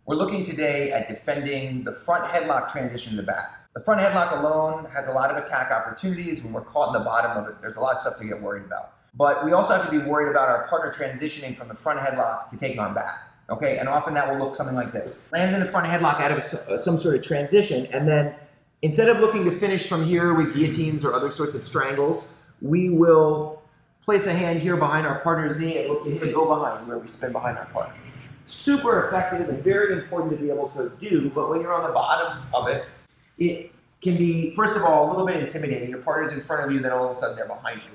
We're looking today at defending the front headlock transition to the back. The front headlock alone has a lot of attack opportunities. When we're caught in the bottom of it, there's a lot of stuff to get worried about. But we also have to be worried about our partner transitioning from the front headlock to taking on back. Okay, and often that will look something like this. Land in the front headlock out of some sort of transition, and then instead of looking to finish from here with guillotines or other sorts of strangles, we will place a hand here behind our partner's knee and look to hit and go behind where we spin behind our partner. Super effective and very important to be able to do, but when you're on the bottom of it, it can be, first of all, a little bit intimidating. Your partner's in front of you, then all of a sudden they're behind you.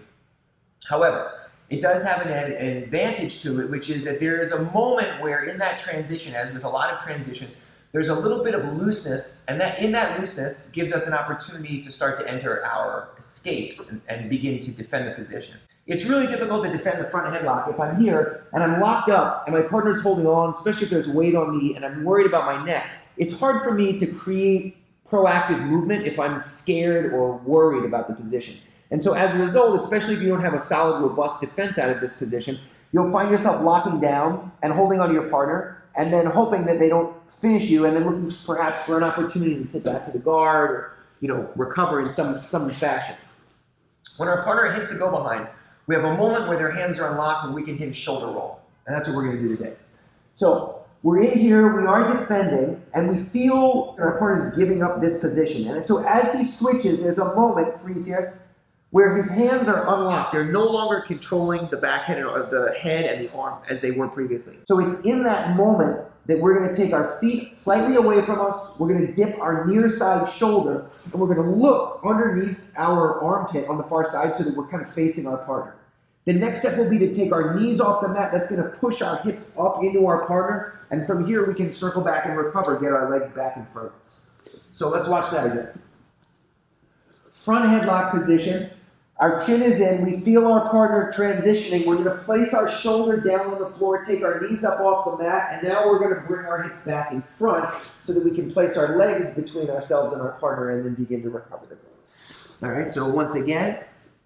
However, it does have an advantage to it, which is that there is a moment where in that transition, as with a lot of transitions, there's a little bit of looseness, and that in that looseness gives us an opportunity to start to enter our escapes and begin to defend the position. It's really difficult to defend the front headlock if I'm here and I'm locked up and my partner's holding on, especially if there's weight on me and I'm worried about my neck. It's hard for me to create proactive movement if I'm scared or worried about the position. And so as a result, especially if you don't have a solid, robust defense out of this position, you'll find yourself locking down and holding onto your partner and then hoping that they don't finish you and then looking perhaps for an opportunity to sit back to the guard or recover in some fashion. When our partner hits the go behind, we have a moment where their hands are unlocked and we can hit a shoulder roll. And that's what we're going to do today. So we're in here, we are defending, and we feel that our partner is giving up this position. And so as he switches, there's a moment, freeze here, where his hands are unlocked. They're no longer controlling the back head or the head and the arm as they were previously. So it's in that moment that we're going to take our feet slightly away from us, we're going to dip our near side shoulder, and we're going to look underneath our armpit on the far side so that we're kind of facing our partner. The next step will be to take our knees off the mat. That's going to push our hips up into our partner, and from here we can circle back and recover, get our legs back in front of us. So let's watch that again. Front headlock position. Our chin is in, we feel our partner transitioning. We're going to place our shoulder down on the floor, take our knees up off the mat, and now we're going to bring our hips back in front so that we can place our legs between ourselves and our partner and then begin to recover the growth. All right, so once again,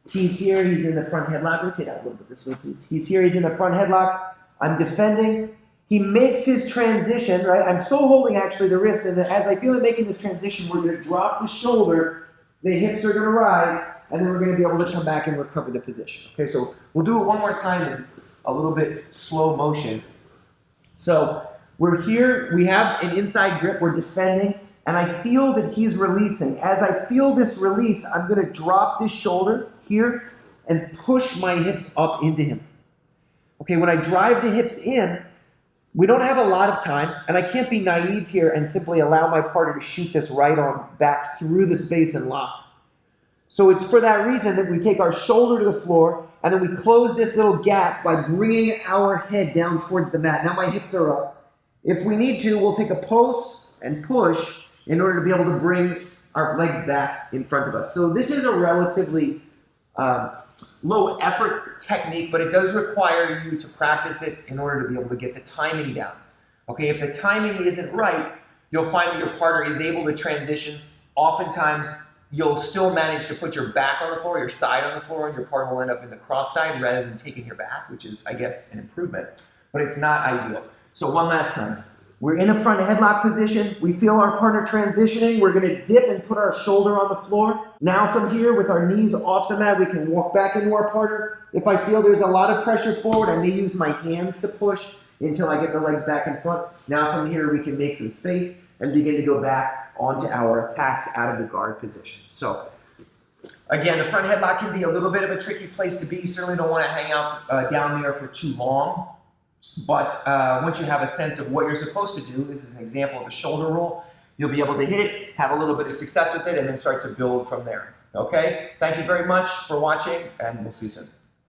he's here, he's in the front headlock. Rotate out a little bit this way, please. He's here, he's in the front headlock. I'm defending. He makes his transition, right? I'm still holding actually the wrist, and as I feel him making this transition, we're going to drop the shoulder, the hips are going to rise, and then we're going to be able to come back and recover the position. Okay, so we'll do it one more time in a little bit slow motion. So we're here, we have an inside grip, we're defending, and I feel that he's releasing. As I feel this release, I'm going to drop this shoulder here and push my hips up into him. Okay, when I drive the hips in, we don't have a lot of time, and I can't be naive here and simply allow my partner to shoot this right arm back through the space and lock. So it's for that reason that we take our shoulder to the floor, and then we close this little gap by bringing our head down towards the mat. Now my hips are up. If we need to, we'll take a post and push in order to be able to bring our legs back in front of us. So this is a relatively low effort technique, but it does require you to practice it in order to be able to get the timing down. Okay, if the timing isn't right, you'll find that your partner is able to transition. Oftentimes, you'll still manage to put your back on the floor, your side on the floor, and your partner will end up in the cross side rather than taking your back, which is, I guess, an improvement, but it's not ideal. So one last time. We're in a front headlock position. We feel our partner transitioning. We're going to dip and put our shoulder on the floor. Now from here, with our knees off the mat, we can walk back into our partner. If I feel there's a lot of pressure forward, I may use my hands to push until I get the legs back in front. Now from here, we can make some space and begin to go back onto our attacks out of the guard position. So again, the front headlock can be a little bit of a tricky place to be. You certainly don't want to hang out down there for too long. But once you have a sense of what you're supposed to do, this is an example of a shoulder roll, you'll be able to hit it, have a little bit of success with it, and then start to build from there. Okay? Thank you very much for watching, and we'll see you soon.